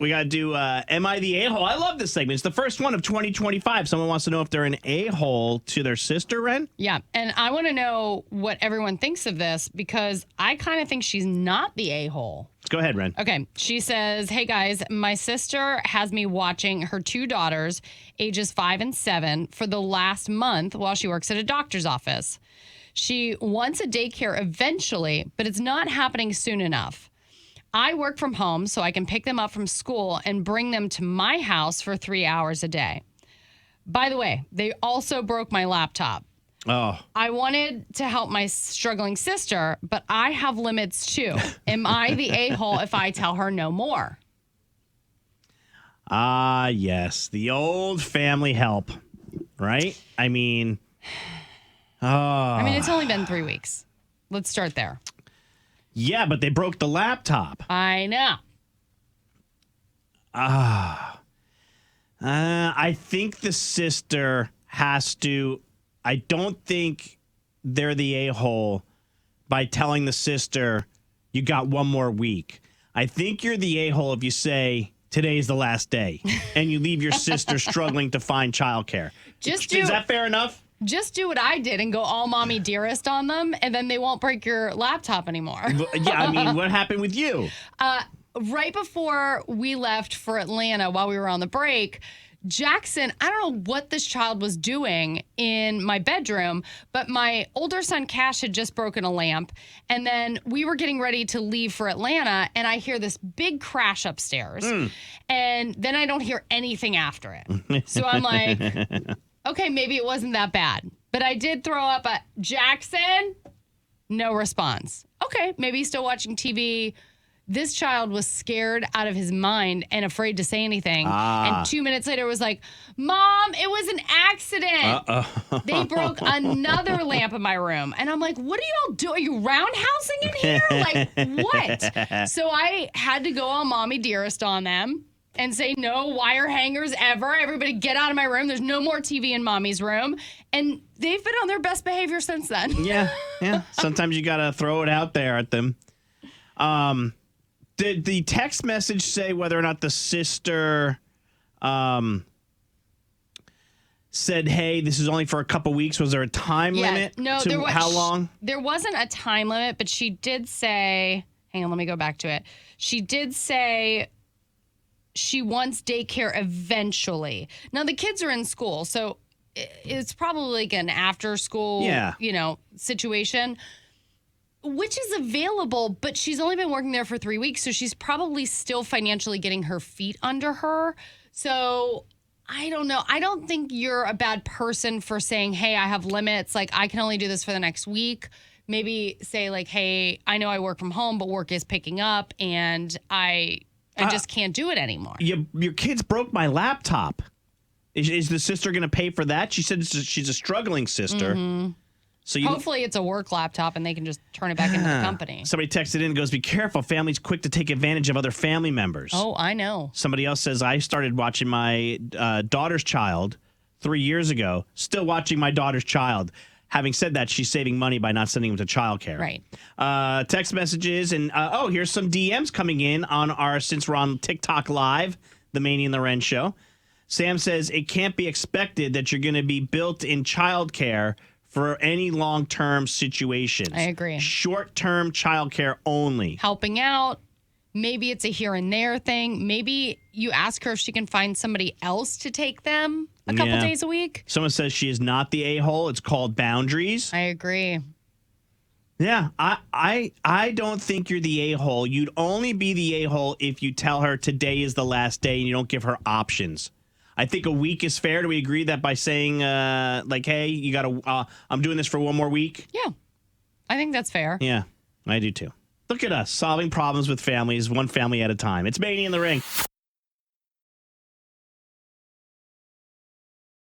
We got to do Am I the A-hole? I love this segment. It's the first one of 2025. Someone wants to know if they're an a-hole to their sister, Ren? Yeah, and I want to know what everyone thinks of this because I kind of think she's not the a-hole. Go ahead, Ren. Okay, she says, hey guys, my sister has me watching her two daughters, ages 5 and 7, for the last month while she works at a doctor's office. She wants a daycare eventually, but it's not happening soon enough. I work from home so I can pick them up from school and bring them to my house for 3 hours a day. By the way, they also broke my laptop. Oh. I wanted to help my struggling sister, but I have limits too. Am I the a-hole if I tell her no more? Ah, yes. The old family help, right? I mean, it's only been 3 weeks. Let's start there. Yeah, but they broke the laptop. I know. I think the sister has to. I don't think they're the a-hole by telling the sister, you got one more week. I think you're the a-hole if you say, today's the last day, and you leave your sister struggling to find childcare. Is that fair enough? Just do what I did and go all mommy dearest on them, and then they won't break your laptop anymore. Yeah, I mean, what happened with you? Right before we left for Atlanta while we were on the break, Jackson, I don't know what this child was doing in my bedroom, but my older son, Cash, had just broken a lamp. And then we were getting ready to leave for Atlanta, and I hear this big crash upstairs. And then I don't hear anything after it. So I'm like, okay, maybe it wasn't that bad. But I did throw up a Jackson, no response. Okay, maybe he's still watching TV. This child was scared out of his mind and afraid to say anything. And 2 minutes later was like, Mom, it was an accident. They broke another lamp in my room. And I'm like, what are y'all doing? Are you roundhousing in here? Like, what? So I had to go all mommy dearest on them and say, no wire hangers ever. Everybody get out of my room. There's no more TV in mommy's room. And they've been on their best behavior since then. Yeah. Sometimes you got to throw it out there at them. Did the text message say whether or not the sister said, hey, this is only for a couple weeks? Was there a time limit to how long? There wasn't a time limit, but she did say, hang on, let me go back to it. She did say she wants daycare eventually. Now, the kids are in school, so it's probably like an after school, situation. Which is available, but she's only been working there for 3 weeks, so she's probably still financially getting her feet under her. So I don't know. I don't think you're a bad person for saying, hey, I have limits. Like, I can only do this for the next week. Maybe say, like, hey, I know I work from home, but work is picking up, and I just can't do it anymore. Your kids broke my laptop. Is the sister going to pay for that? She said she's a struggling sister. Mm-hmm. So hopefully it's a work laptop and they can just turn it back into the company. Somebody texted in and goes, be careful. Family's quick to take advantage of other family members. Oh, I know. Somebody else says, I started watching my daughter's child 3 years ago. Still watching my daughter's child. Having said that, she's saving money by not sending him to childcare. Right. Text messages. And, here's some DMs coming in since we're on TikTok Live, the Maney LauRen Show. Sam says, it can't be expected that you're going to be built in childcare for any long-term situations. I agree. Short-term childcare only. Helping out. Maybe it's a here and there thing. Maybe you ask her if she can find somebody else to take them a couple days a week. Someone says she is not the a-hole. It's called boundaries. I agree. Yeah, I don't think you're the a-hole. You'd only be the a-hole if you tell her today is the last day and you don't give her options. I think a week is fair. Do we agree that by saying, hey, you got to, I'm doing this for one more week? Yeah, I think that's fair. Yeah, I do too. Look at us solving problems with families, one family at a time. It's Maney in the Ring.